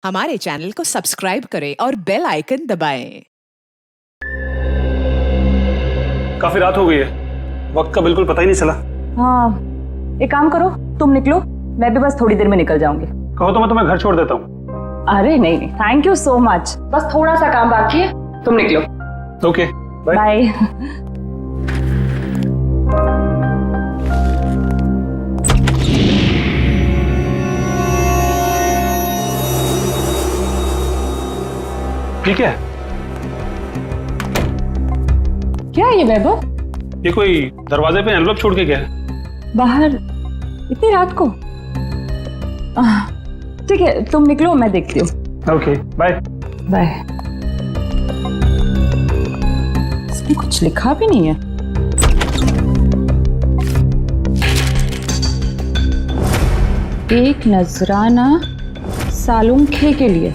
हमारे चैनल को सब्सक्राइब करें और बेल आइकन दबाएं। काफी रात हो गई है, वक्त का बिल्कुल पता ही नहीं चला। हाँ, एक काम करो, तुम निकलो, मैं भी बस थोड़ी देर में निकल जाऊंगी। कहो तो मैं तुम्हें घर छोड़ देता हूँ। अरे नहीं, थैंक यू सो मच, बस थोड़ा सा काम बाकी है, तुम निकलो। Okay, bye. बाय। ठीक है। क्या है ये वैभव? ये कोई दरवाजे पे एनवलप छोड़ के गया है। बाहर इतनी रात को? ठीक है, तुम निकलो, मैं देखती हूँ। Okay, bye. बाय। इसमें कुछ लिखा भी नहीं है। एक नजराना सालुंखे के लिए।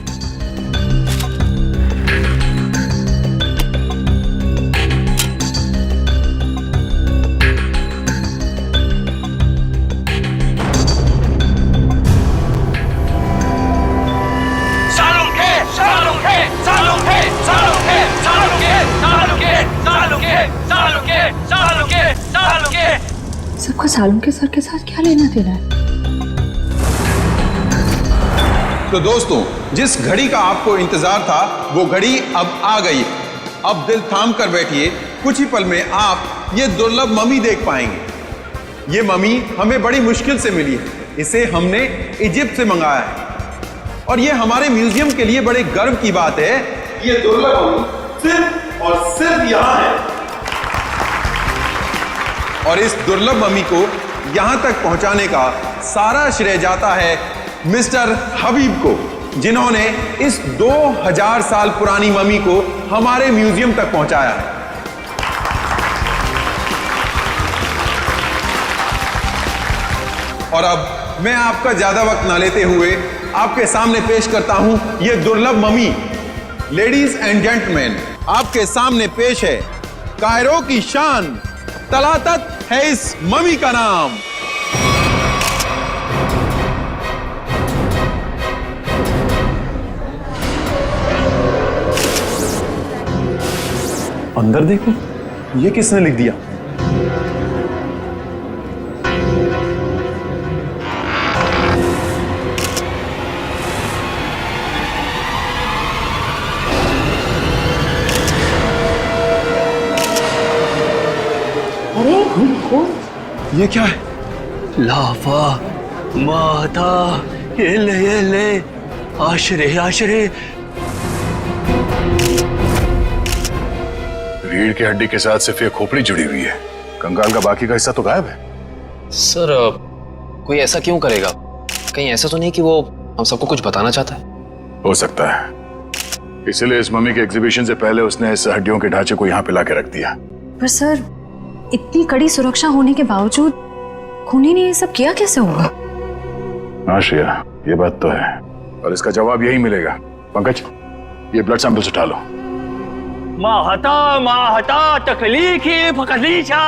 सबका सालुंखे सर के साथ क्या लेना देना है? तो दोस्तों, जिस घड़ी का आपको इंतजार था वो घड़ी अब आ गई है। अब दिल थाम कर बैठिए, कुछ ही पल में आप ये दुर्लभ मम्मी देख पाएंगे। ये मम्मी हमें बड़ी मुश्किल से मिली है, इसे हमने इजिप्ट से मंगाया है और ये हमारे म्यूजियम के लिए बड़े गर्व की बात है। ये दुर्लभ मम्मी सिर्फ और सिर्फ यहाँ है और इस दुर्लभ मम्मी को यहां तक पहुंचाने का सारा श्रेय जाता है मिस्टर हबीब को, जिन्होंने इस 2000 साल पुरानी मम्मी को हमारे म्यूजियम तक पहुंचाया है। और अब मैं आपका ज्यादा वक्त ना लेते हुए आपके सामने पेश करता हूं यह दुर्लभ मम्मी। लेडीज एंड जेंटलमैन, आपके सामने पेश है कायरो की शान, तलातत है इस मम्मी का नाम। अंदर देखो, ये किसने लिख दिया? ये क्या है? लाफा माता, ये ले आशरे आशरे। रीढ़ की हड्डी के साथ सिर्फ ये खोपड़ी जुड़ी हुई है, कंकाल का बाकी का हिस्सा तो गायब है। सर, कोई ऐसा क्यों करेगा? कहीं ऐसा तो नहीं कि वो हम सबको कुछ बताना चाहता है? हो सकता है, इसलिए इस मम्मी के एग्जीबिशन से पहले उसने इस हड्डियों के ढांचे को यहाँ पे लाके रख दिया। पर सर, इतनी कड़ी सुरक्षा होने के बावजूद खूनी ने ये सब किया कैसे होगा? हाँ श्रेया, ये बात तो है और इसका जवाब यही मिलेगा। पंकज, ये ब्लड सैंपल्स उठा लो। माहता तकलीफ फकलीचा।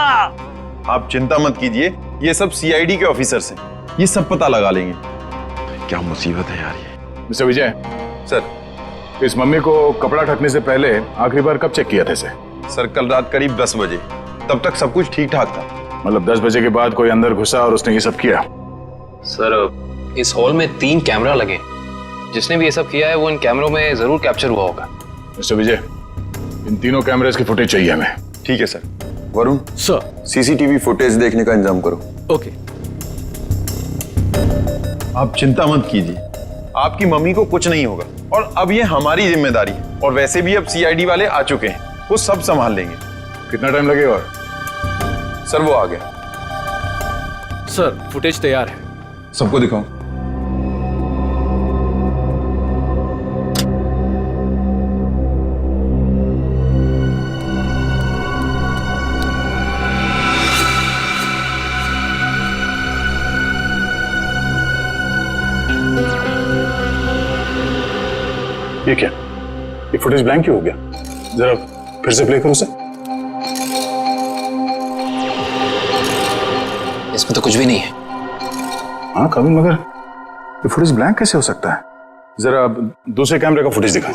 आप चिंता मत कीजिए, ये सब सीआईडी के ऑफिसर्स हैं, ये सब पता लगा लेंगे। क्या मुसीबत है यार ये। मिस्टर विजय सर, इस मम्मी को कपड़ा ढकने से पहले आखिरी बार कब चेक किया था इसे? सर, कल रात करीब 10 बजे, तब तक सब कुछ ठीक ठाक था। मतलब 10 बजे के बाद कोई अंदर घुसा और उसने ये सब किया? सर, इस हॉल में 3 कैमरा लगे, जिसने भी ये सब किया है वो इन कैमरों में जरूर कैप्चर हुआ होगा। मिस्टर विजय, इन तीनों कैमरेज की फुटेज चाहिए हमें। ठीक है sir. Varun sir, CCTV footage देखने का इंतजाम करो। ओके। आप चिंता मत कीजिए, आपकी मम्मी को कुछ नहीं होगा और अब ये हमारी जिम्मेदारी है। और वैसे भी अब सीआईडी वाले आ चुके हैं, वो सब संभाल लेंगे। कितना टाइम लगेगा? और सर, वो आ गया। सर, फुटेज तैयार है। सबको दिखाओ। ये क्या? ये फुटेज ब्लैंक क्यों हो गया? जरा फिर से प्ले करो उसे। इसमें तो कुछ भी नहीं है। हाँ कविन, मगर ये फुटेज ब्लैंक कैसे हो सकता है? जरा दूसरे कैमरे का फुटेज दिखा।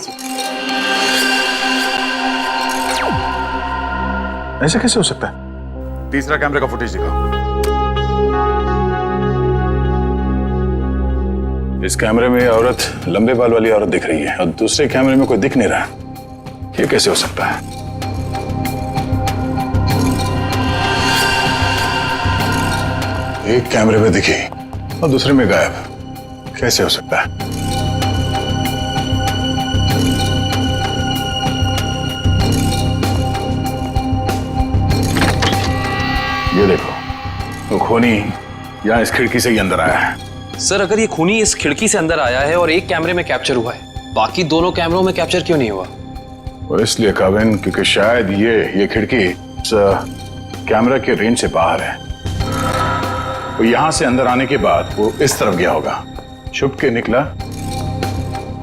ऐसे कैसे हो सकता है? तीसरा कैमरे का फुटेज दिखाओ। इस कैमरे में औरत, लंबे बाल वाली औरत दिख रही है और दूसरे कैमरे में कोई दिख नहीं रहा। ये कैसे हो सकता है? एक कैमरे में दिखी और दूसरे में गायब। कैसे हो सकता है? ये देखो, वो खूनी यहाँ इस खिड़की से ही अंदर आया है। सर अगर ये खूनी इस खिड़की से अंदर आया है और एक कैमरे में कैप्चर हुआ है, बाकी दोनों कैमरों में कैप्चर क्यों नहीं हुआ? वो इसलिए काबिन, क्योंकि शायद ये खिड़की कैमरा के रेंज से बाहर है। वो यहां से अंदर आने के बाद वो इस तरफ गया होगा, छुप के निकला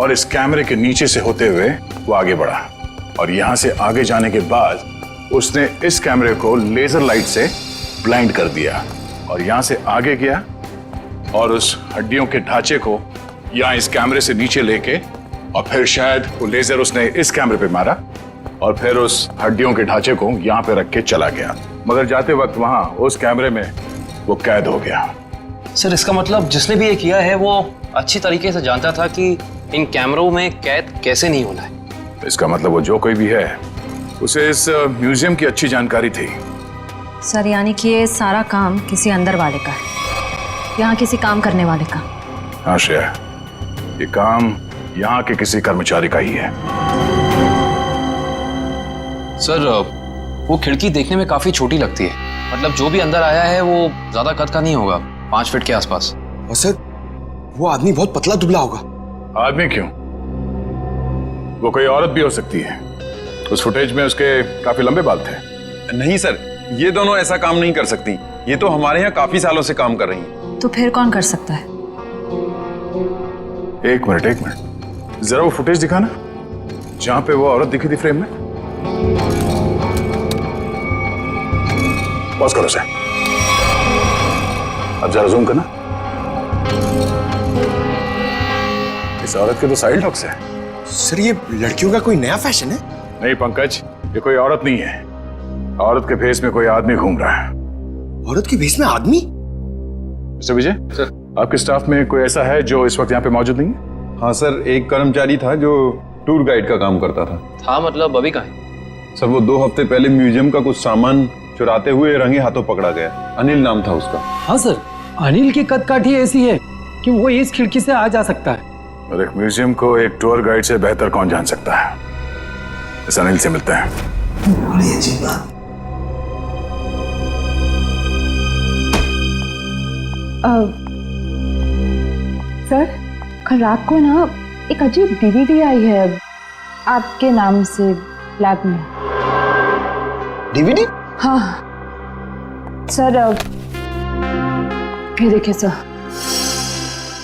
और इस कैमरे के नीचे से होते हुए वो आगे बढ़ा और यहां से आगे जाने के बाद उसने इस कैमरे को लेजर लाइट से ब्लाइंड कर दिया और यहां से आगे गया और उस हड्डियों के ढांचे को यहां इस कैमरे से नीचे लेके और फिर शायद वो लेजर उसने इस कैमरे पे मारा और फिर उस हड्डियों के ढांचे को यहां पे रख के चला गया, मगर जाते वक्त वहां उस कैमरे में वो कैद हो गया। सर इसका मतलब जिसने भी ये किया है वो अच्छी तरीके से जानता था कि इन कैमरों में कैद कैसे नहीं होना है। इसका मतलब वो जो कोई भी है उसे इस म्यूजियम की अच्छी जानकारी थी। सर यानी कि ये सारा काम किसी अंदर वाले का है, यहाँ किसी काम करने वाले का। हाँ श्रेया, ये काम यहाँ के किसी कर्मचारी का ही है। सर वो खिड़की देखने में काफी छोटी लगती है, मतलब जो भी अंदर आया है वो ज्यादा कद का नहीं होगा, 5 फीट के आसपास। और सर वो आदमी बहुत पतला दुबला होगा। आदमी क्यों, वो कोई औरत भी हो सकती है। उस फुटेज में उसके काफी लंबे बाल थे। नहीं सर, ये दोनों ऐसा काम नहीं कर सकती। ये तो हमारे यहाँ काफी सालों से काम कर रही हैं। तो फिर कौन कर सकता है? एक मिनट, जरा वो फुटेज दिखाना जहां पे वो औरत दिखी थी फ्रेम में। पॉज करो उसे, अब जरा जूम करना। इस औरत के तो साइड हॉक्स है। सर ये लड़कियों का कोई नया फैशन है? नहीं पंकज, ये कोई औरत नहीं है। औरत के भेष में कोई आदमी घूम रहा है। औरत के भेष में आदमी? मिस्टर विजय सर, आपके स्टाफ में कोई ऐसा है जो इस वक्त यहाँ पे मौजूद नहीं है? हाँ सर, एक कर्मचारी था जो टूर गाइड का काम करता था। मतलब अभी कहाँ है? सर वो 2 हफ्ते पहले म्यूजियम का कुछ सामान चुराते हुए रंगे हाथों पकड़ा गया। अनिल नाम था उसका। हाँ सर, अनिल की कदकाठी ऐसी है कि वो इस खिड़की से आ जा सकता है। और एक म्यूजियम को एक टूर गाइड से बेहतर कौन जान सकता है। इस अनिल से मिलते हैं। बड़ी अजीब बात। सर कल रात को ना एक अजीब डीवीडी आई है आपके नाम से लैब में। डीवीडी? हाँ सर, ये देखिए सर।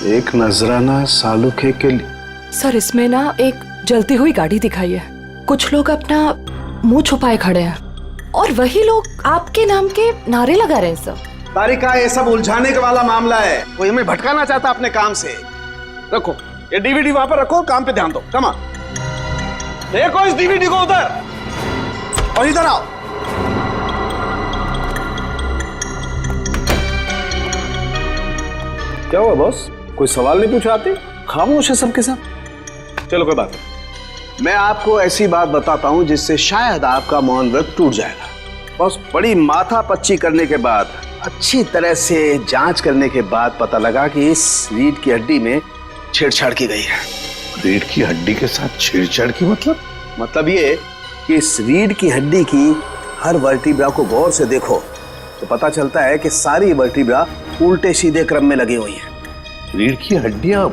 एक नजराना सालुखे के लिए। सर इसमें ना एक जलती हुई गाड़ी दिखाई है, कुछ लोग अपना मुंह छुपाए खड़े हैं और वही लोग आपके नाम के नारे लगा रहे हैं सर। तारिका, ये सब उलझाने का वाला मामला है। कोई हमें भटकाना चाहता अपने काम से। रखो ये डीवीडी वहां पर रखो, काम पे ध्यान दो। कमा देखो इस डीवीडी को उधर, और इधर आओ। क्या हुआ बॉस, कोई सवाल नहीं पूछा? आते खामोश है सबके सब। चलो कोई बात नहीं, मैं आपको ऐसी बात बताता हूं जिससे शायद आपका मौन व्रत टूट जाएगा। बॉस, बड़ी माथा पच्ची करने के बाद, अच्छी तरह से जांच करने के बाद पता लगा कि इस रीढ़ की हड्डी में छेड़छाड़ की गई है। रीढ़ की हड्डी के साथ छेड़छाड़ की मतलब ये कि इस रीढ़ की हड्डी की हर वर्टिब्रा को गौर से देखो तो पता चलता है कि सारी वर्टिब्रा उल्टे सीधे क्रम में लगी हुई है। रीढ़ की हड्डियां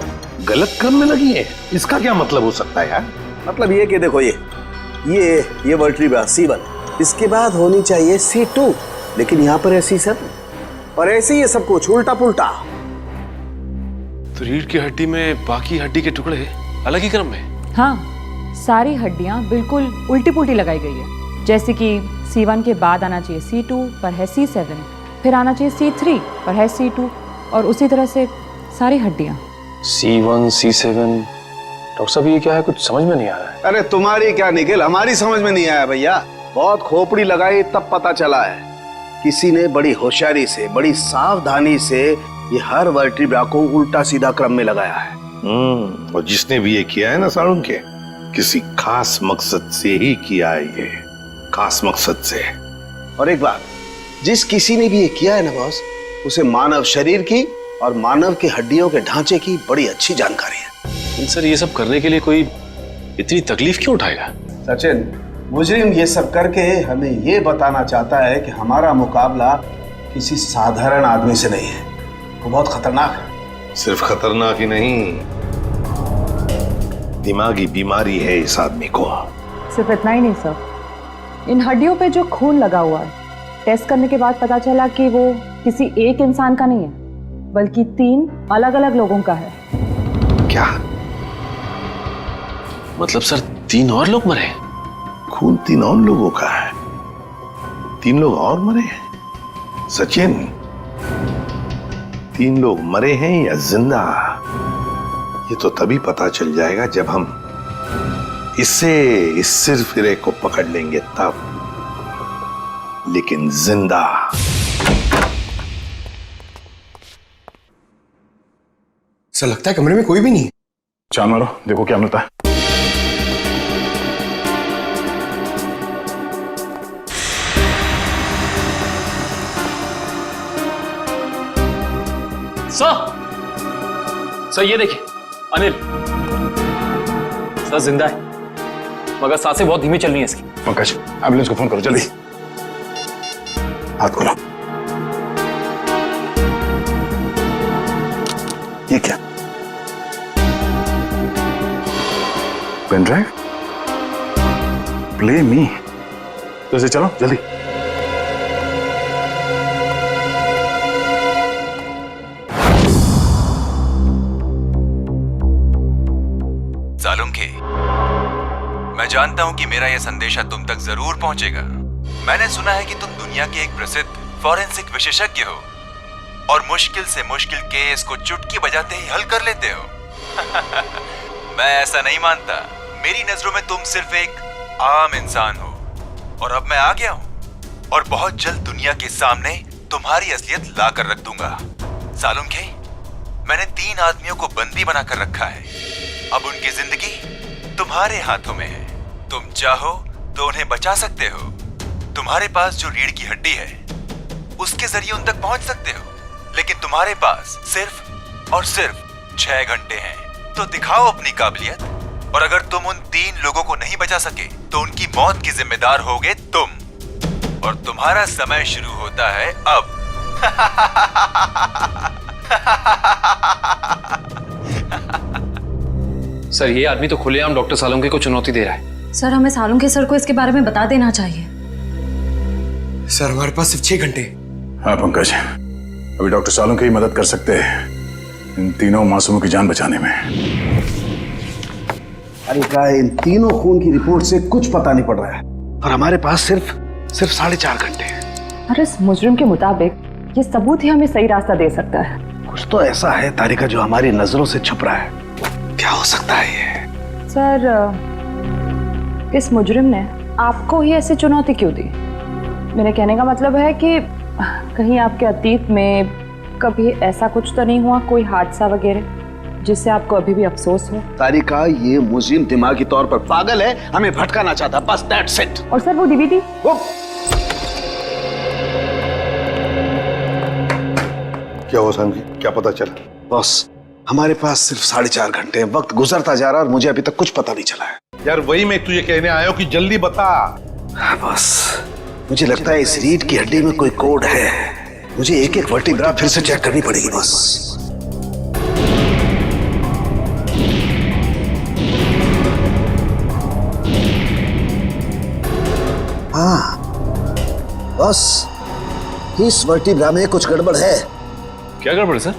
गलत क्रम में लगी हैं, इसका क्या मतलब हो सकता है यार? मतलब ये कि देखो ये वर्टिब्रा C1, इसके बाद होनी चाहिए C2, लेकिन यहाँ पर है C7 और ऐसे ही सब कुछ उल्टा पुल्टा। तो रीढ़ की हड्डी में बाकी हड्डी के टुकड़े अलग ही क्रम में? हाँ, सारी हड्डियां बिल्कुल उल्टी पुल्टी लगाई गई है। जैसे कि C1 के बाद आना चाहिए C2 पर है C7, फिर आना चाहिए C3 पर है C2 और उसी तरह से सारी हड्डियां। C1, C7, डॉक्टर साहब ये क्या है, कुछ समझ में नहीं आ रहा है। अरे तुम्हारी क्या निखिल, हमारी समझ में नहीं आया भैया। बहुत खोपड़ी लगाई तब पता चला है। किसी ने बड़ी होशियारी से, बड़ी सावधानी से ये हर वर्टिब्रा को उल्टा सीधा क्रम में लगाया है। और जिसने भी ये किया है ना सारुण के, किसी खास मकसद से ही किया है, ये खास मकसद से। और एक बात, जिस किसी ने भी ये किया है ना बॉस, उसे मानव शरीर की और मानव के हड्डियों के ढांचे की बड़ी अच्छी जानकारी है। लेकिन सर ये सब करने के लिए कोई इतनी तकलीफ क्यों उठाएगा? सचिन, मुजरिम ये सब करके हमें ये बताना चाहता है कि हमारा मुकाबला किसी साधारण आदमी से नहीं है, वो बहुत खतरनाक है। सिर्फ खतरनाक ही नहीं, दिमागी बीमारी है इस आदमी को। सिर्फ इतना ही नहीं सर, इन हड्डियों पे जो खून लगा हुआ है, टेस्ट करने के बाद पता चला कि वो किसी एक इंसान का नहीं है, बल्कि 3 अलग अलग लोगों का है। क्या मतलब सर 3 और लोग मरे? खून 3 और लोगों का है? 3 लोग और मरे हैं? सचिन, 3 लोग मरे हैं या जिंदा, ये तो तभी पता चल जाएगा जब हम इस सिरफिरे को पकड़ लेंगे तब। लेकिन जिंदा। सर लगता है कमरे में कोई भी नहीं है। चाल मारो, देखो क्या मिलता है। सर ये देखिए अनिल, सर जिंदा है, मगर सांसें बहुत धीमी चल रही हैं इसकी। पंकज, एम्बुलेंस को फोन करो जल्दी। हाथ खोलो। ये क्या? Pen drive? Play me. तो इसे चलो जल्दी। सालुंखे, मैं जानता हूं कि मेरा यह संदेशा तुम तक जरूर पहुंचेगा। मैंने सुना है कि तुम दुनिया के एक प्रसिद्ध फॉरेंसिक विशेषज्ञ हो और मुश्किल से मुश्किल केस को चुटकी बजाते ही हल कर लेते हो। मैं ऐसा नहीं मानता। मेरी नजरों में तुम सिर्फ एक आम इंसान हो और अब मैं आ गया हूं और बहुत जल्द दुनिया के सामने तुम्हारी असलियत ला कर रख दूंगा। सालुंखे, मैंने 3 आदमियों को बंदी बनाकर रखा है। अब उनकी जिंदगी तुम्हारे हाथों में है। तुम चाहो तो उन्हें बचा सकते हो। तुम्हारे पास जो रीढ़ की हड्डी है उसके जरिए उन तक पहुंच सकते हो, लेकिन तुम्हारे पास सिर्फ और सिर्फ 6 घंटे हैं। तो दिखाओ अपनी काबिलियत, और अगर तुम उन 3 लोगों को नहीं बचा सके तो उनकी मौत की जिम्मेदार होगे तुम, और तुम्हारा समय शुरू होता है अब। सर ये आदमी तो खुलेआम डॉक्टर सालुंखे को चुनौती दे रहा है। सर हमें सालुंखे सर को इसके बारे में बता देना चाहिए। सर हमारे पास सिर्फ 6 घंटे। हाँ पंकज, अभी डॉक्टर सालुंखे ही मदद कर सकते हैं इन 3 मासूमों की जान बचाने में। अरे क्या इन 3 खून की रिपोर्ट से कुछ पता नहीं पड़ रहा है, और हमारे पास सिर्फ 4.5 घंटे हैं। और इस मुजरिम के मुताबिक ये सबूत ही हमें सही रास्ता दे सकता है। कुछ तो ऐसा है तारिका जो हमारी नजरों से छुप रहा है। क्या हो सकता है ये? सर, इस मुजरिम ने आपको ही ऐसी चुनौती क्यों दी? मेरे कहने का मतलब है कि कहीं आपके अतीत में कभी ऐसा कुछ तो नहीं हुआ, कोई हादसा वगैरह जिससे आपको अभी भी अफसोस हो? तारिका, ये मुजरिम दिमागी तौर पर पागल है, हमें भटकाना चाहता, बस दैट्स इट। और सर वो डीवीडी? क्या हुआ साहब जी, क्या पता चला? बॉस, हमारे पास सिर्फ 4.5 घंटे हैं। वक्त गुजरता जा रहा है और मुझे अभी तक कुछ पता नहीं चला है। यार वही मैं तुझे कहने आया हूं कि जल्दी बता। बस मुझे लगता है इस रीढ़ की हड्डी में कोई कोड है। मुझे एक एक वर्टिब्रा फिर से चेक करनी पड़ेगी बस। हाँ बस, इस वर्टिब्रा में कुछ गड़बड़ है। क्या गड़बड़ है सर?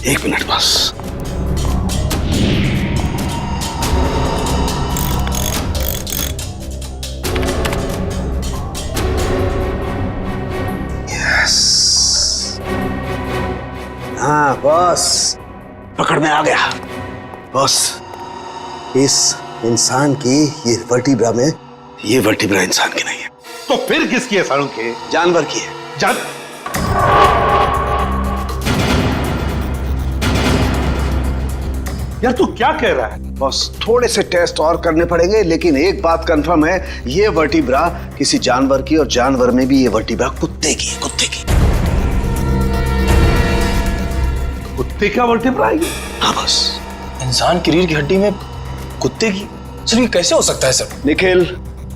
एक मिनट बस। यस, हाँ बॉस, पकड़ में आ गया। बॉस, इस इंसान की ये वर्टिब्रा में, ये वर्टिब्रा इंसान की नहीं है। तो फिर किसकी है सारुण के? जानवर की है। यार तू क्या कह रहा है? बॉस, थोड़े से टेस्ट और करने पड़ेंगे, लेकिन एक बात कंफर्म है, ये वर्टिब्रा किसी जानवर की, और जानवर में भी ये वर्टिब्रा कुत्ते की है, कुत्ते की। कुत्ते का वर्टिब्रा है? हाँ बॉस। इंसान की रीढ़ की हड्डी में कुत्ते की? सर ये कैसे हो सकता है सर? निखिल,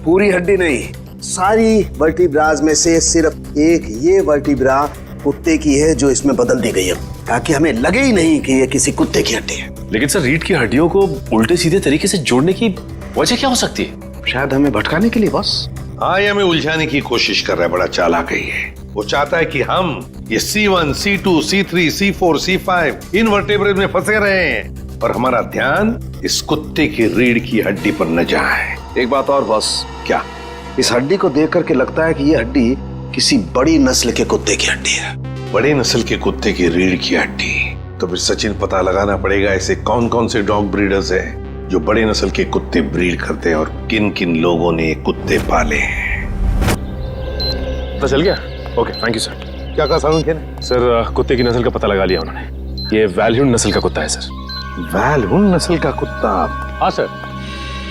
पूरी हड्डी नहीं, सारी वर्टिब्राज में से सिर्फ एक ये वर्टिब्रा कुत्ते की है जो इसमें बदल दी गई है, ताकि हमें लगे ही नहीं कि ये किसी कुत्ते की हड्डी है। लेकिन सर रीढ़ की हड्डियों को उल्टे सीधे तरीके से जोड़ने की वजह क्या हो सकती है? शायद हमें भटकाने के लिए बॉस। हाँ, ये हमें उलझाने की कोशिश कर रहा है, बड़ा चालाक है ये। वो चाहता है कि हम ये C1, C2, C3, C4, C5 इन वर्टेब्रेज में फंसे रहे हैं और हमारा ध्यान इस कुत्ते की रीढ़ की हड्डी पर न जाए। एक बात और बॉस। क्या? इस हड्डी को देख करके लगता है कि ये हड्डी किसी बड़ी नस्ल के कुत्ते की हड्डी है। बड़े नस्ल के कुत्ते की रीढ़ की हड्डी? तो फिर सचिन पता लगाना पड़ेगा ऐसे कौन कौन से डॉग ब्रीडर्स हैं जो बड़े नस्ल के कुत्ते ब्रीड करते हैं और किन किन लोगों ने कुत्ते पाले हैं। पता चल गया? Okay, thank you sir. क्या कहा सारुण के? सर कुत्ते की नस्ल का पता लगा लिया उन्होंने। ये वैल्यून नस्ल का कुत्ता है सर। वैल्यून नस्ल का कुत्ता? हाँ सर,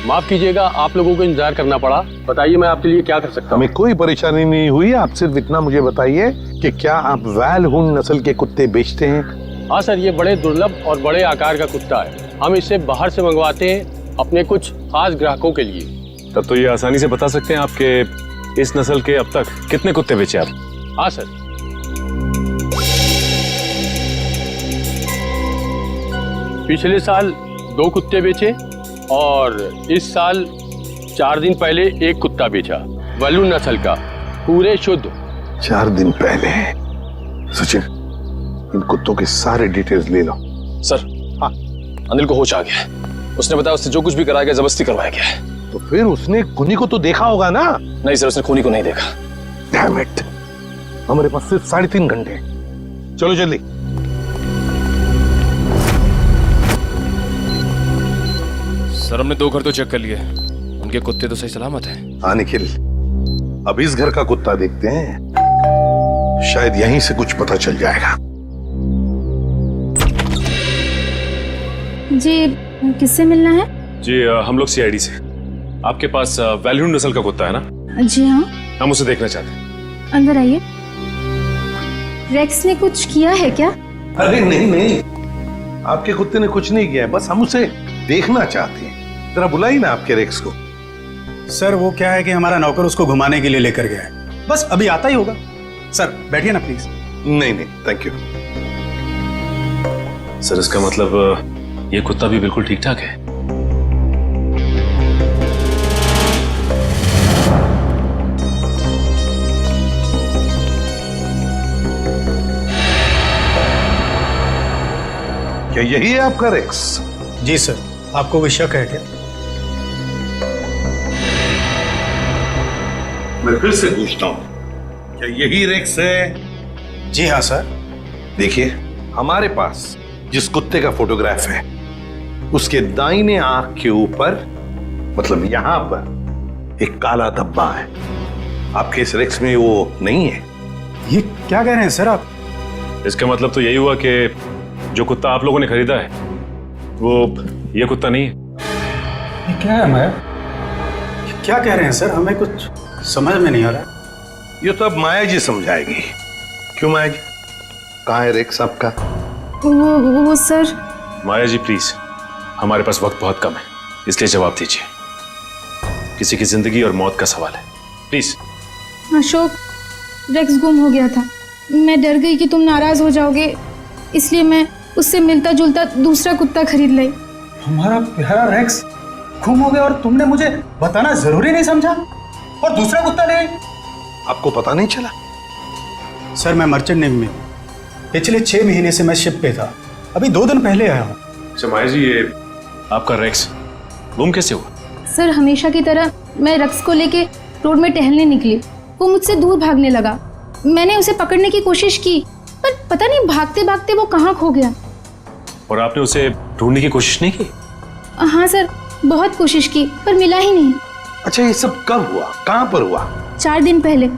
माफ कीजिएगा आप लोगों को इंतजार करना पड़ा। बताइए मैं आपके लिए क्या कर सकता हूँ? हमें कोई परेशानी नहीं हुई, आप सिर्फ इतना मुझे बताइए कि क्या आप वैल्यून नस्ल के कुत्ते बेचते हैं? हाँ सर, ये बड़े दुर्लभ और बड़े आकार का कुत्ता है। हम इसे बाहर से मंगवाते हैं अपने कुछ खास ग्राहकों के लिए। तब तो ये आसानी से बता सकते हैं आपके इस नस्ल के अब तक कितने कुत्ते बेचे आप? हाँ सर, पिछले साल 2 कुत्ते बेचे और इस साल 4 दिन पहले 1 कुत्ता बेचा, वैल्यून नस्ल का, पूरे शुद्ध। 4 दिन पहले? सचिन, इन कुत्तों के सारे डिटेल्स ले लो। सर, हाँ, अनिल को होश आ गया है। उसने बताया उससे जो कुछ भी कराया गया जबरदस्ती करवाया गया है। तो फिर उसने खूनी को तो देखा होगा ना? नहीं सर, उसने खूनी को नहीं देखा। डैम इट, हमारे पास सिर्फ 3.5 घंटे। चलो जल्दी। सर हमने 2 घर तो चेक कर लिए, उनके कुत्ते तो सही सलामत हैं। हाँ निखिल, अब इस घर का कुत्ता देखते हैं, शायद यहीं से कुछ पता चल जाएगा। जी, किससे मिलना है? जी हम लोग CID से। आपके पास वैल्यून नस्ल का कुत्ता है ना? जी हाँ। हम उसे देखना चाहते हैं। अंदर आइए। रेक्स ने कुछ किया है क्या? अरे नहीं नहीं, आपके कुत्ते ने कुछ नहीं किया है, बस हम उसे देखना चाहते हैं। जरा बुलाइए ना आपके रेक्स को। सर वो क्या है कि हमारा नौकर उसको घुमाने के लिए लेकर गया है, बस अभी आता ही होगा। सर बैठिए ना प्लीज। नहीं नहीं, थैंक यू। सर इसका मतलब ये कुत्ता भी बिल्कुल ठीक ठाक है? क्या यही है आपका रेक्स? जी सर, आपको कोई शक है क्या? मैं फिर से पूछता हूं, क्या यही रेक्स है? जी हाँ सर। देखिए, हमारे पास जिस कुत्ते का फोटोग्राफ है उसके दाहिने आंख के ऊपर, मतलब यहां पर एक काला धब्बा है। आपके इस रेक्स में वो नहीं है। ये क्या कह रहे हैं सर आप? इसका मतलब तो यही हुआ कि जो कुत्ता आप लोगों ने खरीदा है वो ये कुत्ता नहीं है। ये क्या है माया? क्या कह रहे हैं सर? हमें कुछ समझ में नहीं आ रहा। ये तो अब माया जी समझाएगी। क्यों माया जी, कहाँ है रेक्स आपका? वो सर। माया जी प्लीज, हमारे पास वक्त बहुत कम है, इसलिए जवाब दीजिए। किसी की जिंदगी और मौत का सवाल है, प्लीज। अशोक, रेक्स गुम हो गया था। मैं डर गई कि तुम नाराज हो जाओगे, इसलिए मैं उससे मिलता जुलता दूसरा कुत्ता खरीद लाई। हमारा प्यारा रेक्स गुम हो गया और तुमने मुझे बताना जरूरी नहीं समझा और दूसरा कुत्ता ले आई? आपको पता नहीं चला? सर मैं मर्चेंट नेवी में हूँ, पिछले 6 महीने से मैं शिप पे था, अभी 2 दिन पहले आया हूँ। अच्छा माया जी, ये आपका रेक्स गुम कैसे हुआ? सर हमेशा की तरह मैं रेक्स को लेके रोड में टहलने निकली, वो मुझसे दूर भागने लगा। मैंने उसे पकड़ने की कोशिश की पर पता नहीं भागते भागते वो कहाँ खो गया। और आपने उसे ढूंढने की कोशिश नहीं की? हाँ सर, बहुत कोशिश की पर मिला ही नहीं। अच्छा, ये सब कब हुआ, कहाँ पर हुआ? 4 दिन पहले,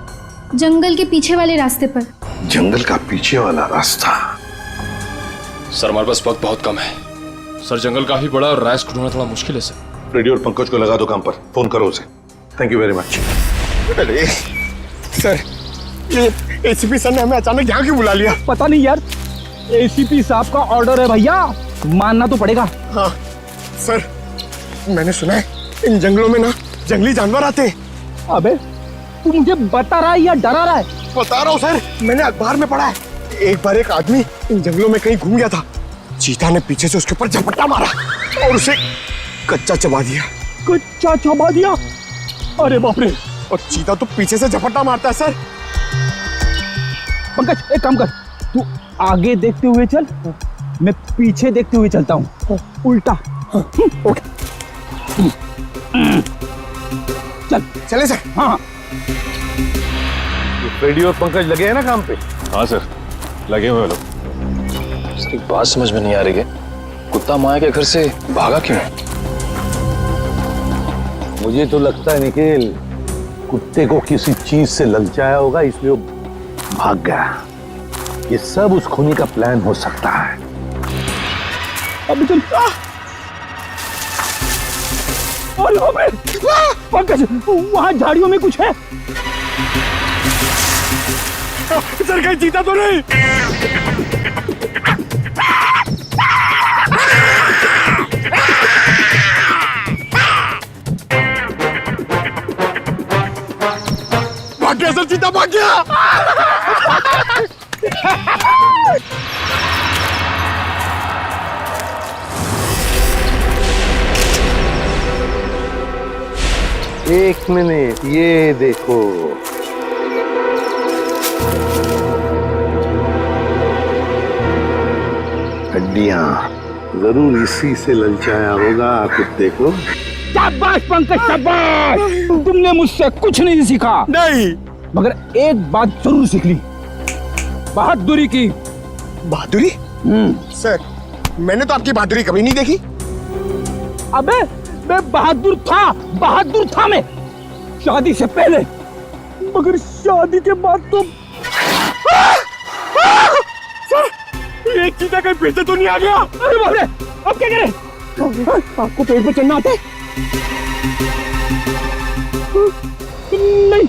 जंगल के पीछे वाले रास्ते पर। जंगल का पीछे वाला रास्ता? सर हमारे पास वक्त बहुत कम है सर, जंगल काफी बड़ा और राइस को ढूंढना थोड़ा मुश्किल है सर। रेडियो और पंकज को लगा दो काम पर, फोन करो उसे। Thank you very much. अरे सर, ये एसीपी सर ने हमें अचानक यहाँ क्यों बुला लिया? पता नहीं यार, एसीपी साहब का ऑर्डर है भैया, मानना तो पड़ेगा। हाँ सर, मैंने सुना है इन जंगलों में ना जंगली जानवर आते हैं। अबे तू मुझे बता रहा है या डरा रहा है? बता रहा हूँ सर, मैंने अखबार में पढ़ा है। एक बार एक आदमी इन जंगलों में कहीं घूम गया था, चीता ने पीछे से उसके ऊपर झपट्टा मारा और उसे कच्चा चबा दिया। कच्चा चबा दिया? अरे बाप रे! और चीता तो पीछे से झपट्टा मारता है सर। पंकज एक काम कर, तू आगे देखते हुए चल, मैं पीछे देखते हुए चलता हूँ, उल्टा। चल चले सर। हाँ रेडियो और पंकज लगे हैं ना काम पे? हाँ सर, लगे हुए लोग। सर एक बात समझ में नहीं आ रही है, कुत्ता माया के घर से भागा क्यों? मुझे तो लगता है निखिल, कुत्ते को किसी चीज से ललचाया होगा इसलिए वो भाग गया। ये सब उस खूनी का प्लान हो सकता है। अभी चल। अरे बाप रे! पंकज वहां झाड़ियों में कुछ है। सर कहीं चीता तो नहीं? भाग गया सर, चीता भाग गया। एक मिनट, ये देखो। हड्डियां, जरूर इसी से ललचाया होगा कुत्ते को। शाबाश पंकज, शाबाश! तुमने मुझसे कुछ नहीं सीखा। नहीं, मगर एक बात जरूर सीख ली, बहादुरी की। बहादुरी? सर, मैंने तो आपकी बहादुरी कभी नहीं देखी। अबे मैं बहादुर था मैं, शादी से पहले, मगर शादी के बाद तो। सर, एक चीता कहीं फिर से तो नहीं आ गया? अरे बाप रे! अब क्या करें? आपको पेड़ पे चढ़ना आता है? नहीं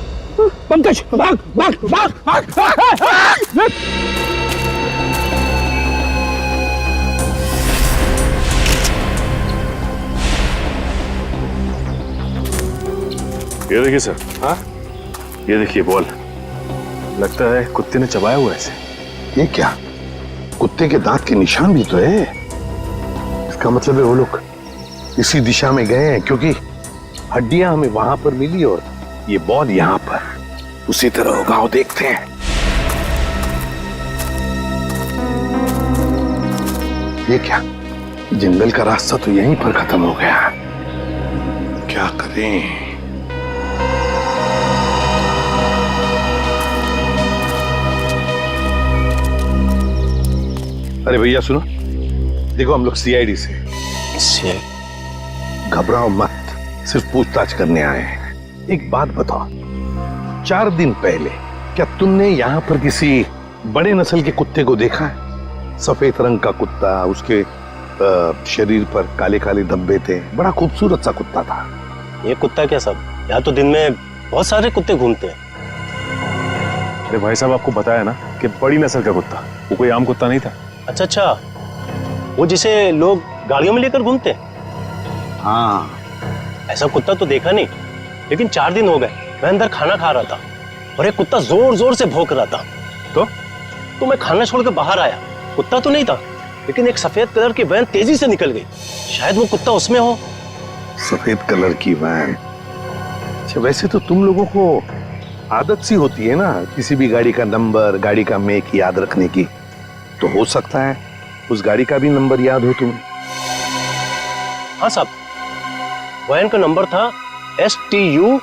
पंकज, भाग भाग भाग भाग, भाग। ये देखिए सर। हाँ, ये देखिए बॉल, लगता है कुत्ते ने चबाया हुआ है इसे। ये क्या, कुत्ते के दांत के निशान भी तो है। इसका मतलब है वो लोग इसी दिशा में गए हैं, क्योंकि हड्डियां हमें वहां पर मिली और ये बॉल यहाँ पर। उसी तरह होगा, वो देखते हैं। ये क्या, जंगल का रास्ता तो यहीं पर खत्म हो गया। क्या करें? अरे भैया सुनो, देखो हम लोग सीआईडी से। घबराओ मत, सिर्फ पूछताछ करने आए हैं। एक बात बताओ, 4 दिन पहले क्या तुमने यहाँ पर किसी बड़े नस्ल के कुत्ते को देखा है? सफेद रंग का कुत्ता, उसके शरीर पर काले काले धब्बे थे, बड़ा खूबसूरत सा कुत्ता था। ये कुत्ता क्या सब, यहाँ तो दिन में बहुत सारे कुत्ते घूमते हैं। अरे भाई साहब, आपको बताया ना कि बड़ी नस्ल का कुत्ता, वो कोई आम कुत्ता नहीं था। अच्छा, वो जिसे लोग गाड़ियों में लेकर घूमते हैं? हाँ, ऐसा कुत्ता तो देखा नहीं, लेकिन 4 दिन हो गए मैं अंदर खाना खा रहा था और एक कुत्ता जोर जोर से भौंक रहा था। तो मैं खाना छोड़कर बाहर आया, कुत्ता तो नहीं था, लेकिन एक सफेद कलर की वैन तेजी से निकल गई। शायद वो कुत्ता उसमें हो। सफेद कलर की वैन? अच्छा, वैसे तो तुम लोगों को आदत सी होती है ना किसी भी गाड़ी का नंबर, गाड़ी का मेक याद रखने की, तो हो सकता है उस गाड़ी का भी नंबर याद हो तुम्हें। हाँ साहब, वैन का नंबर था STU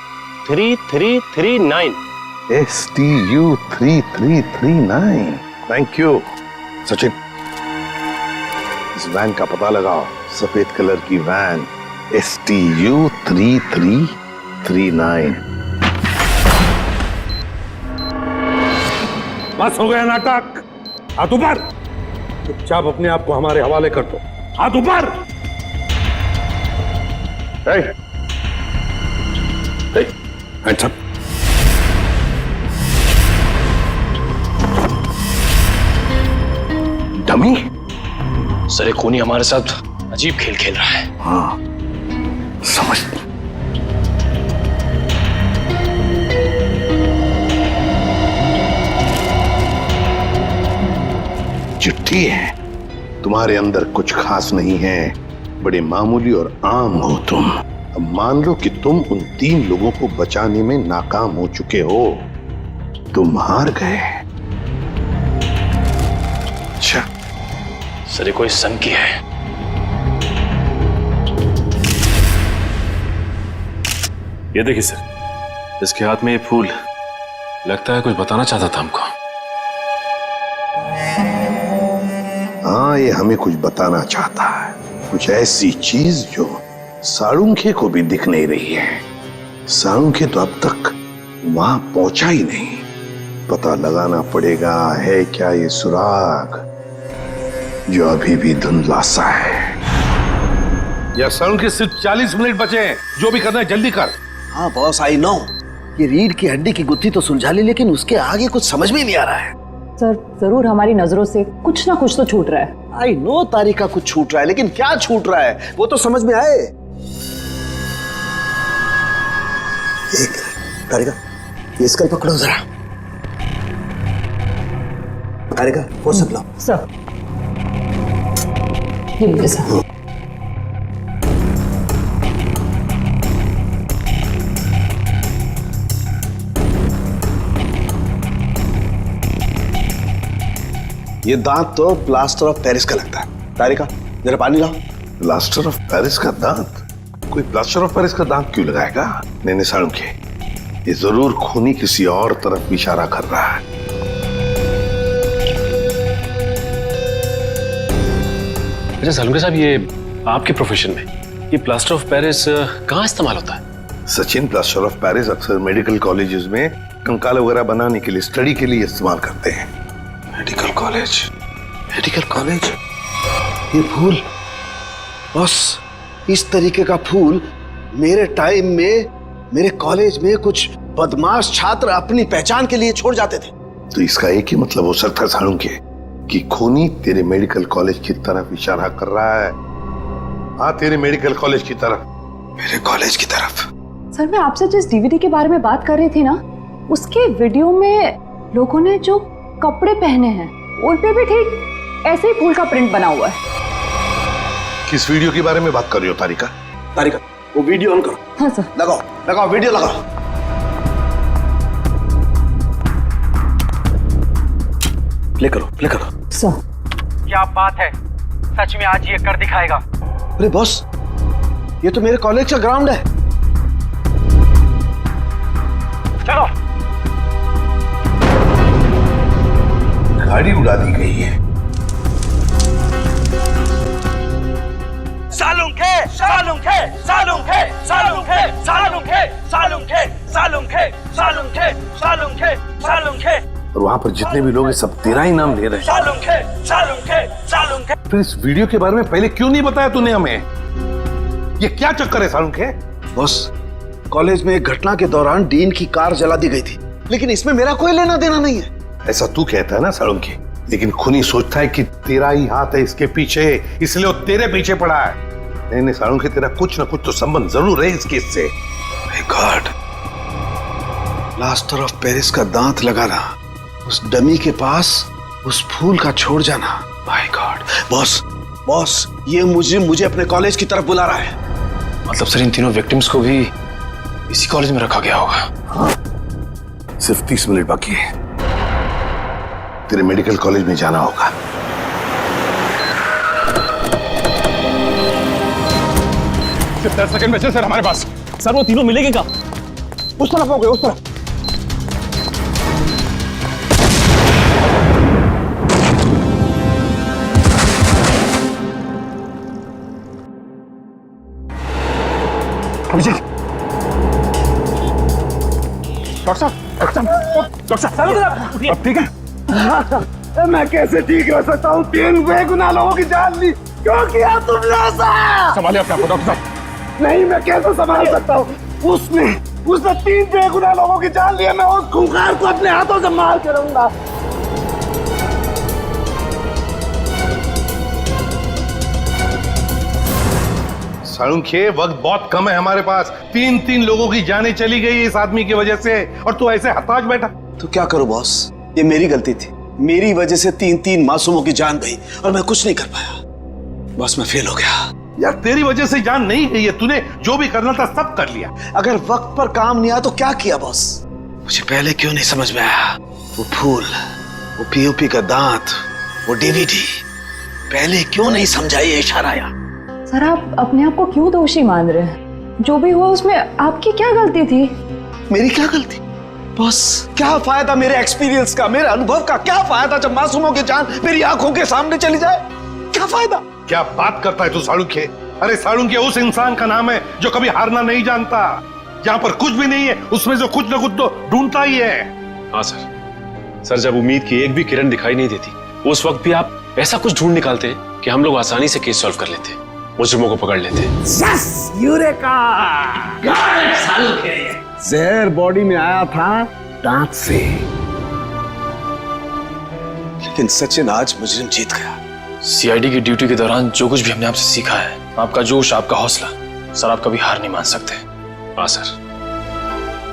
3339। STU 3339? Thank you. Sachin, इस वैन का पता लगाओ। सफेद कलर की वैन, STU 3339। बस हो गया नाटक। हाथ ऊपर। चुपचाप अपने आप को हमारे हवाले कर दो। हाथ ऊपर। Hands up. डमी? सर, एक खूनी हमारे साथ अजीब खेल खेल रहा है। हाँ, समझ। चिट्ठी है। तुम्हारे अंदर कुछ खास नहीं है, बड़े मामूली और आम हो तुम। अब मान लो कि तुम उन 3 लोगों को बचाने में नाकाम हो चुके हो। तुम हार गए। अच्छा सर, ये कोई संकी है। ये देखिए सर, इसके हाथ में ये फूल, लगता है कुछ बताना चाहता था हमको। हाँ, ये हमें कुछ बताना चाहता है, कुछ ऐसी चीज जो साळुंखे को भी दिख नहीं रही है। साळुंखे तो अब तक वहां पहुंचा ही नहीं। पता लगाना पड़ेगा है क्या ये सुराग जो अभी भी धुंधला सा है। या साळुंखे सिर्फ 40 मिनट बचे हैं। जो भी करना है जल्दी कर। हाँ बॉस, आई नो। ये रीढ़ की हड्डी की गुत्थी तो सुलझा ली, लेकिन उसके आगे कुछ समझ में नहीं आ रहा है। सर, जरूर हमारी नजरों से कुछ ना कुछ तो छूट रहा है। आई नो तारिका कुछ छूट रहा है, लेकिन क्या छूट रहा है वो तो समझ में आए। तारिका, ये स्कल पकड़ो जरा। तारिका, वो सब लो। सर, ये लीजिए सर। ये दांत तो प्लास्टर ऑफ पेरिस का लगता है। तारिका, जरा पानी लाओ। प्लास्टर ऑफ पेरिस का दांत? कोई प्लास्टर ऑफ पेरिस का दांत क्यों लगाएगा? नहीं साळुंखे, ये जरूर खूनी किसी और तरफ इशारा कर रहा है। अच्छा साळुंखे साहब, ये आपके प्रोफेशन में ये प्लास्टर ऑफ पेरिस कहाँ इस्तेमाल होता है? सचिन, प्लास्टर ऑफ पेरिस अक्सर मेडिकल कॉलेजेस में कंकाल वगैरह बनाने के लिए, स्टडी के लिए इस्तेमाल करते हैं। Medical college, medical college. ये फूल बस, इस तरीके का फूल मेरे टाइम में मेरे कॉलेज में कुछ बदमाश छात्र अपनी पहचान के लिए छोड़ जाते थे। तो इसका एक ही मतलब हो सकता है साळुंखे कि खूनी तेरे मेडिकल कॉलेज की तरफ इशारा कर रहा है। हाँ, तेरे मेडिकल कॉलेज की तरफ। मेरे कॉलेज की तरफ। सर, मैं आपसे जिस DVD के बारे में बात कर रही थी ना, उसके वीडियो में लोगों ने जो कपड़े पहने हैं उन पे भी ठीक ऐसे ही फूल का प्रिंट बना हुआ है। किस वीडियो के बारे में बात कर रही हो तारिका? तारिका, वो वीडियो ऑन करो। हाँ सर। लगाओ लगाओ, वीडियो लगाओ। प्ले करो, प्ले करो। सर, क्या बात है, सच में आज ये कर दिखाएगा। अरे बॉस, ये तो मेरे कॉलेज का ग्राउंड है। चलो। गाड़ी उड़ा दी गई है। साळुंखे, साळुंखे, साळुंखे, साळुंखे, साळुंखे, साळुंखे, साळुंखे, साळुंखे, साळुंखे, साळुंखे। और वहां पर जितने भी लोग हैं सब तेरा ही नाम ले रहे हैं। साळुंखे, साळुंखे, साळुंखे। फिर इस वीडियो के बारे में पहले क्यों नहीं बताया तूने हमें? ये क्या चक्कर है साळुंखे? बॉस, कॉलेज में एक घटना के दौरान डीन की कार जला दी गई थी, लेकिन इसमें मेरा कोई लेना देना नहीं है। ऐसा तू कहता है ना साळुंखे, लेकिन खूनी सोचता है कि तेरा ही हाथ है इसके पीछे, इसलिए वो तेरे पीछे पड़ा है। नहीं साळुंखे, तेरा कुछ ना कुछ तो संबंध जरूर है इस केस से। My God, plaster of Paris का दांत लगाना, उस डमी के पास उस फूल का छोड़ जाना। My God. बॉस, बॉस, ये मुझे अपने कॉलेज की तरफ बुला रहा है। मतलब सर, इन तीनों विक्टिम्स को भी इसी कॉलेज में रखा गया होगा? हाँ, सिर्फ 30 मिनट बाकी है, तेरे मेडिकल कॉलेज में जाना होगा। सिर्फ 10 सेकंड बचे सर हमारे पास। सर, वो तीनों मिलेंगे क्या? उस तरफ हो गए, उस तरफ। अभिजीत, डॉक्टर साहब, अब ठीक है? मैं कैसे ठीक हो सकता हूँ? 3 बेगुनाह लोगों की जान ली, क्यों किया तुमने ऐसा? संभालिए अपने आप को डॉक्टर साहब। नहीं, मैं कैसे संभाल सकता हूँ? उसने 3 बेगुनाह लोगों की जान लिया। मैं उस खूंखार को अपने हाथों से मार के रहूंगा। साळुंखे, वक्त बहुत कम है हमारे पास। 3 लोगों की जानें चली गई इस आदमी की वजह से, और तू ऐसे हताश बैठा। तो क्या करूं बॉस, ये मेरी गलती थी। मेरी वजह से 3 मासूमों की जान गई और मैं कुछ नहीं कर पाया। बॉस, मैं फेल हो गया। यार, तेरी वजह से जान नहीं गई है। तूने जो भी करना था सब कर लिया। अगर वक्त पर काम नहीं आया तो क्या किया बॉस? मुझे पहले क्यों नहीं समझ में आया? वो फूल, वो पीओपी का दांत, वो डीवीडी, पहले क्यों नहीं समझा ये इशारा आया? सर, आप अपने आप को क्यों दोषी मान रहे हैं? जो भी हुआ उसमें आपकी क्या गलती थी? मेरी क्या गलती? बॉस, क्या फायदा मेरे एक्सपीरियंस का, मेरे अनुभव का? क्या फायदा जब मासूमों की जान मेरी आंखों के सामने चली जाए? क्या फायदा? क्या बात करता है तू साळुंखे? अरे साळुंखे उस इंसान का नाम है जो कभी हारना नहीं जानता। जहां पर कुछ भी नहीं है उसमें से कुछ न कुछ तो ढूंढता ही है। हाँ सर, जब उम्मीद की एक भी किरण दिखाई नहीं देती, उस वक्त भी आप ऐसा कुछ ढूंढ निकालते कि हम लोग आसानी से केस सॉल्व कर लेते, मुजरिमों को पकड़ लेते। Yes, eureka! जहर बॉडी में आया था दांत से। लेकिन सचिन, आज मुजरिम जीत गया। सीआईडी की ड्यूटी के दौरान जो कुछ भी हमने आपसे सीखा है, आपका जोश, आपका हौसला, सर आप कभी हार नहीं मान सकते। हाँ सर।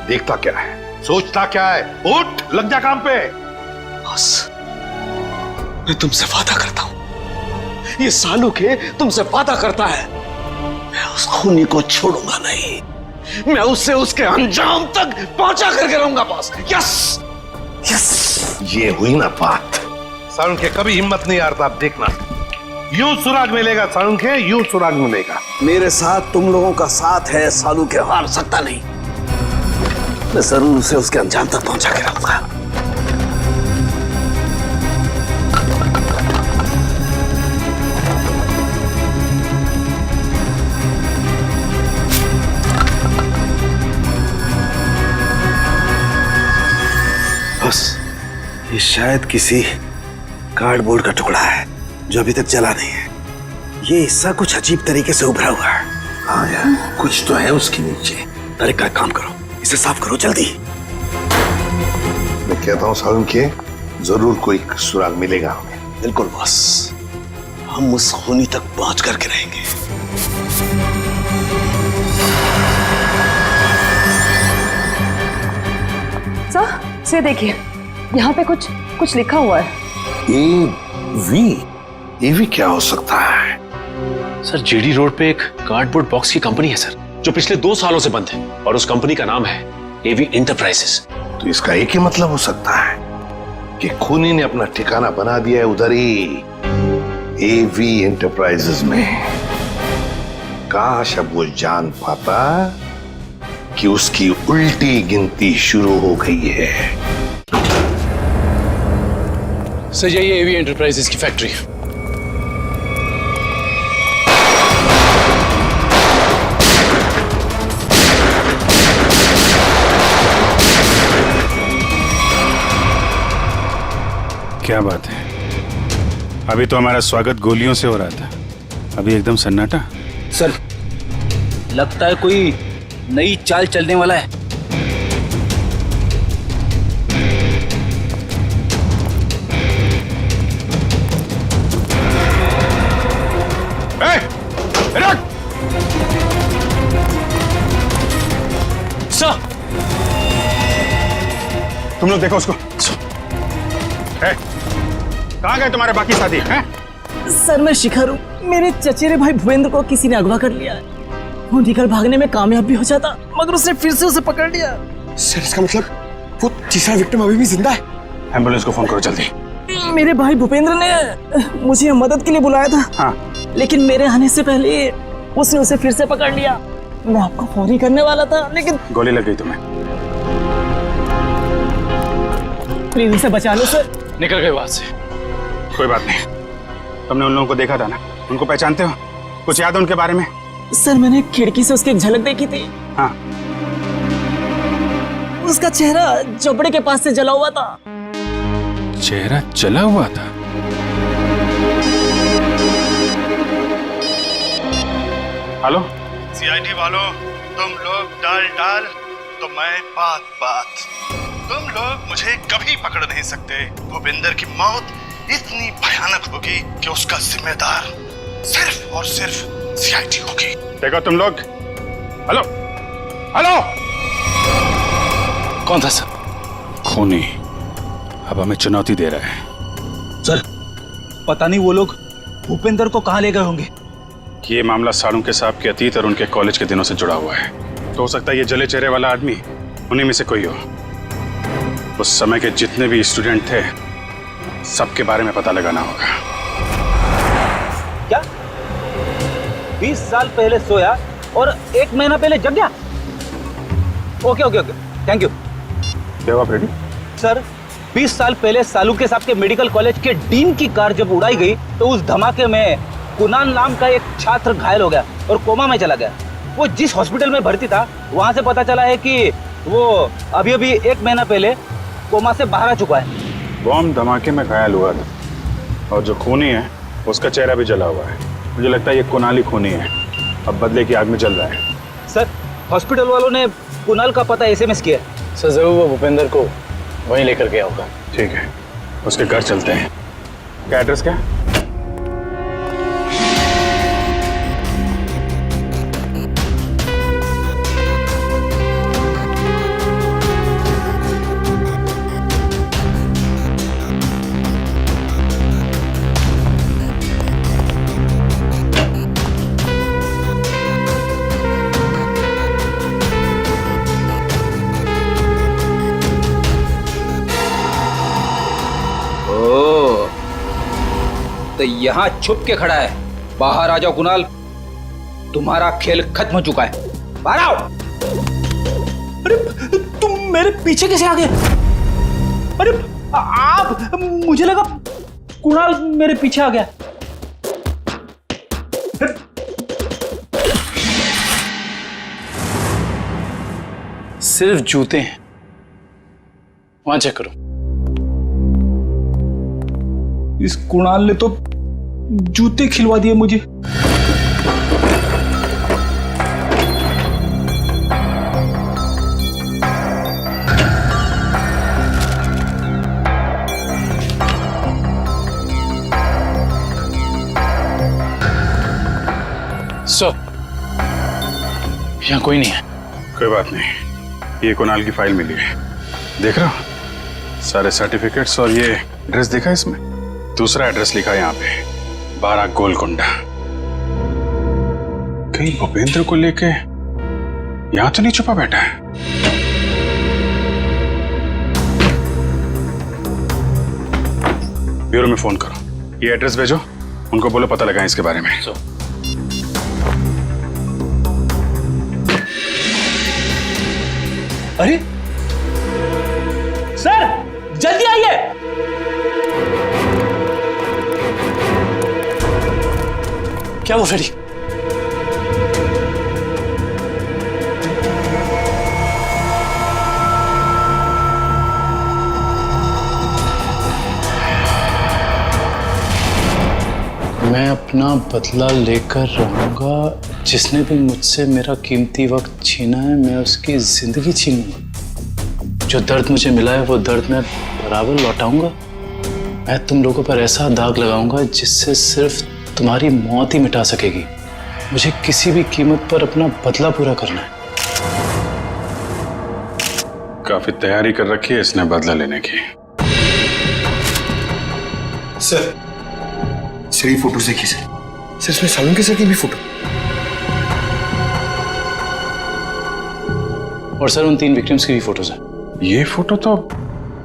देखता क्या है, सोचता क्या है? उठ, लग जा काम पे। बॉस, मैं तुमसे वादा करता हूं, ये साळुंखे तुमसे वादा करता है, मैं उस खूनी को छोड़ूंगा नहीं। मैं उससे उसके अंजाम तक पहुंचा करके रहूंगा बॉस। Yes yes. ये हुई ना बात। साळुंखे कभी हिम्मत नहीं हारता। आप देखना, यूं सुराग मिलेगा साळुंखे, यूं सुराग मिलेगा। मेरे साथ तुम लोगों का साथ है, साळुंखे हार सकता नहीं। मैं जरूर उसे उसके अंजाम तक पहुंचा के रहूंगा। बस, ये शायद किसी कार्डबोर्ड का टुकड़ा है जो अभी तक जला नहीं है। ये हिस्सा कुछ अजीब तरीके से उभरा हुआ है। हाँ यार, कुछ तो है उसके नीचे। अरे क्या काम करो, इसे साफ करो जल्दी। मैं कहता हूँ साळुंखे, जरूर कोई सुराग मिलेगा हमें। बिल्कुल बॉस, हम उस खूनी तक पहुंच करके रहेंगे। सर, से देखिए, यहाँ पे कुछ लिखा हुआ है। एवी क्या हो सकता है? सर, जीडी रोड पे एक कार्डबोर्ड बॉक्स की कंपनी है सर, जो पिछले 2 सालों से बंद है, और उस कंपनी का नाम है एवी एंटरप्राइजेस। तो इसका एक ही मतलब हो सकता है कि खूनी ने अपना ठिकाना बना दिया है उधर ही, एवी एंटरप्राइजेस में। काश अब वो जान पाता कि उसकी उल्टी गिनती शुरू हो गई है। सर, यही एवी एंटरप्राइजेस की फैक्ट्री है। क्या बात है, अभी तो हमारा स्वागत गोलियों से हो रहा था, अभी एकदम सन्नाटा। सर, लगता है कोई नई चाल चलने वाला है। सर, तुम लोग देखो उसको। कहाँ गए तुम्हारे बाकी साथी हैं? सर, मैं शिखर हूँ। मेरे चचेरे भाई भूपेंद्र को किसी ने अगवा कर लिया है। वो निकल भागने में कामयाब भी हो जाता, मगर उसने फिर से उसे पकड़ लिया। सर, इसका मतलब वो तीसरा विक्टिम अभी भी जिंदा है? एम्बुलेंस को फोन करो जल्दी। मेरे भाई भूपेंद्र ने मुझे मदद के लिए बुलाया था। हाँ। लेकिन मेरे आने से पहले उसने उसे फिर से पकड़ लिया। मैं आपको फोन ही करने वाला था, लेकिन गोली लग गई तुम्हें। प्लीज उसे बचा लो सर। निकल गए वहां से। कोई बात नहीं, तुमने उन लोगों को देखा था ना, उनको पहचानते हो? कुछ याद है उनके बारे में? सर मैंने खिड़की से उसकी एक झलक देखी थी। हाँ। उसका चेहरा जबड़े के पास से जला हुआ था। चेहरा जला हुआ था? हेलो सीआईडी वालों, तुम लोग डाल तो मैं बात। तुम लोग मुझे कभी पकड़ नहीं सकते। भूपेंद्र की मौत इतनी भयानक होगी कि उसका जिम्मेदार सिर्फ और सिर्फ सीआईडी होगी। देखो तुम लोग। हेलो हेलो, कौन था सर? खूनी अब हमें चुनौती दे रहा है। सर पता नहीं वो लोग भूपेंद्र को कहाँ ले गए होंगे। ये मामला साळुंके साहब के अतीत और उनके कॉलेज के दिनों से जुड़ा हुआ है। तो हो सकता है ये जले चेहरे वाला आदमी उन्हीं में से कोई हो। उस समय के जितने भी स्टूडेंट थे सबके बारे में पता लगाना होगा। क्या 20 साल पहले सोया और 1 महीना पहले जग गया? Okay thank you. क्या आप रेडी? सर 20 साल पहले साळुंके साहब के मेडिकल कॉलेज के डीन की कार जब उड़ाई गई तो उस धमाके में कुणाल नाम का एक छात्र घायल हो गया और कोमा में चला गया। वो जिस हॉस्पिटल में भर्ती था वहां से पता चला है कि वो अभी 1 महीना पहले कोमा से बाहर आ चुका है। बॉम्ब धमाके में घायल हुआ था और जो खूनी है उसका चेहरा भी जला हुआ है। मुझे लगता है ये कुणाल ही खूनी है, अब बदले की आग में जल रहा है। सर हॉस्पिटल वालों ने कुणाल का पता एसएमएस किया है। सर जरूर वो भूपेंद्र को वहीं लेकर गया होगा। ठीक है, उसके घर चलते हैं। क्या एड्रेस क्या? तो यहाँ छुप के खड़ा है। बाहर आ जाओ कुणाल, तुम्हारा खेल खत्म हो चुका है। बाहर आओ। अरे तुम मेरे पीछे कैसे आ गए? अरे आप, मुझे लगा कुणाल मेरे पीछे आ गया। सिर्फ जूते हैं, वहां चेक करो। इस कुणाल ने तो जूते खिलवा दिए मुझे। सर यहाँ कोई नहीं है। कोई बात नहीं, ये कुणाल की फाइल मिली है, देख रहा हो? सारे सर्टिफिकेट्स और ये एड्रेस देखा इसमें? दूसरा एड्रेस लिखा है यहाँ पे, 12 गोलकुंडा। कहीं भूपेंद्र को लेके यहाँ तो नहीं छुपा बैठा है? ब्यूरो में फोन करो, ये एड्रेस भेजो, उनको बोलो पता लगाएं इसके बारे में। अरे सर जल्दी आइए। क्या वो फ्रेडी? मैं अपना बदला लेकर रहूंगा। जिसने भी मुझसे मेरा कीमती वक्त छीना है, मैं उसकी जिंदगी छीनूंगा। जो दर्द मुझे मिला है वो दर्द मैं बराबर लौटाऊंगा। मैं तुम लोगों पर ऐसा दाग लगाऊंगा जिससे सिर्फ तुम्हारी मौत ही मिटा सकेगी। मुझे किसी भी कीमत पर अपना बदला पूरा करना है। काफी तैयारी कर रखी है इसने बदला लेने की। सर ये फोटो देखिए सर। सर इसमें साळुंके सर की भी फोटो। और सर उन 3 विक्टिम्स की भी फोटोज हैं। ये फोटो तो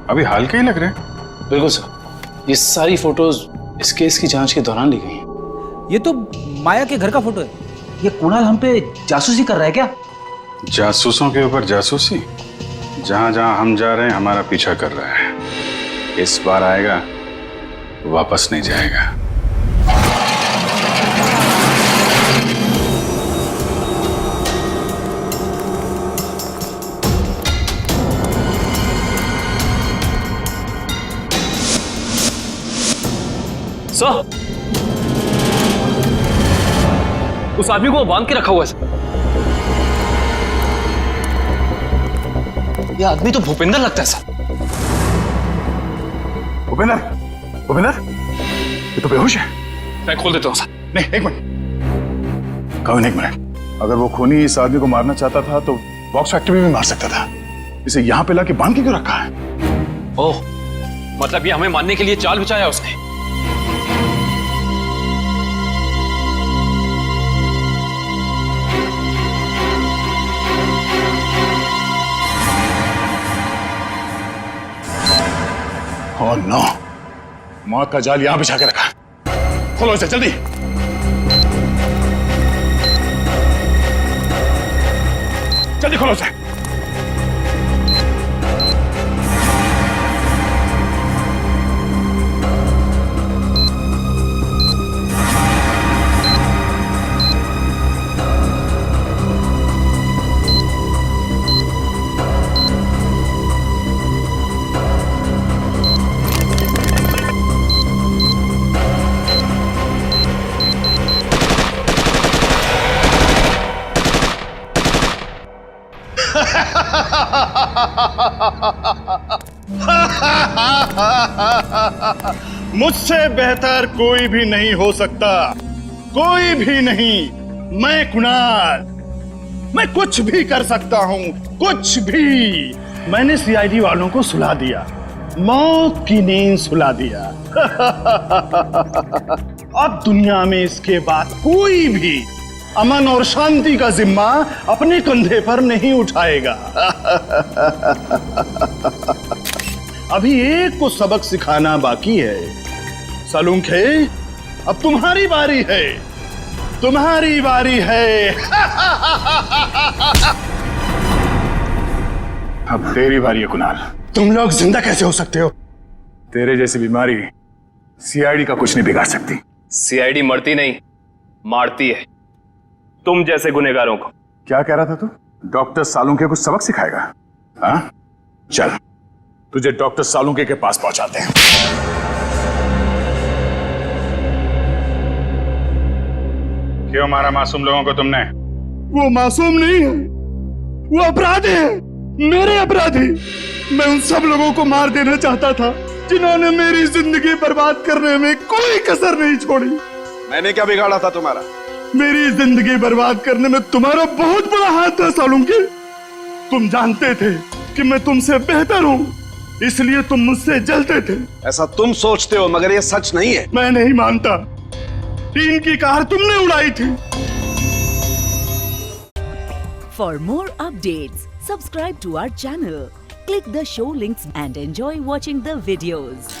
अभी हाल के ही लग रहे हैं। बिल्कुल सर, ये सारी फोटोज इस केस की जांच के दौरान ली गई हैं। ये तो माया के घर का फोटो है। ये कुणाल हम पे जासूसी कर रहा है क्या? जासूसों के ऊपर जासूसी? जहां जहां हम जा रहे हैं हमारा पीछा कर रहा है। इस बार आएगा, वापस नहीं जाएगा। सर, उस आदमी को बांध के रखा हुआ है सर। ये आदमी तो भूपेंद्र लगता है सर। भूपेंद्र, भूपेंद्र, ये तो बेहोश है। मैं खोल देता हूँ सर। नहीं, एक मिनट, कौन एक मिनट। अगर वो खूनी इस आदमी को मारना चाहता था तो बॉक्स फैक्ट्री में भी मार सकता था। इसे यहाँ पे लाके बांध के क्यों रखा है? ओह, मतलब ये हमें मारने के लिए चाल बिछाया उसने। ओह नो, मौत का जाल यहां बिछा के रखा। खोलो इसे जल्दी। जल्दी खोलो इसे। मुझसे बेहतर कोई भी नहीं हो सकता, कोई भी नहीं। मैं कुणाल, मैं कुछ भी कर सकता हूं, कुछ भी। मैंने सीआईडी वालों को सुला दिया, मौत की नींद सुला दिया। अब दुनिया में इसके बाद कोई भी अमन और शांति का जिम्मा अपने कंधे पर नहीं उठाएगा। अभी एक को सबक सिखाना बाकी है। सालुंखे, अब तुम्हारी बारी है, तुम्हारी बारी है। अब तेरी बारी है कुणाल। तुम लोग जिंदा कैसे हो सकते हो? तेरे जैसी बीमारी सीआईडी का कुछ नहीं बिगाड़ सकती। सीआईडी मरती नहीं, मारती है तुम जैसे गुनहगारों को। क्या कह रहा था तू? डॉक्टर सालुंखे को सबक सिखाएगा? हाँ, चल तुझे डॉक्टर सालुंखे के पास पहुंचाते हैं। क्यों मारा मासूम लोगों को तुमने? वो मासूम नहीं है, वो अपराधी है, मेरे अपराधी। मैं उन सब लोगों को मार देना चाहता था जिन्होंने मेरी जिंदगी बर्बाद करने में कोई कसर नहीं छोड़ी। मैंने क्या बिगाड़ा था तुम्हारा? मेरी जिंदगी बर्बाद करने में तुम्हारा बहुत बड़ा हाथ था सालुंखे। तुम जानते थे कि मैं तुमसे बेहतर हूँ, इसलिए तुम मुझसे जलते थे। ऐसा तुम सोचते हो, मगर ये सच नहीं है। मैं नहीं मानता। टीन की कार तुमने उड़ाई थी। For more updates, subscribe to our channel, click the show links and enjoy watching the videos.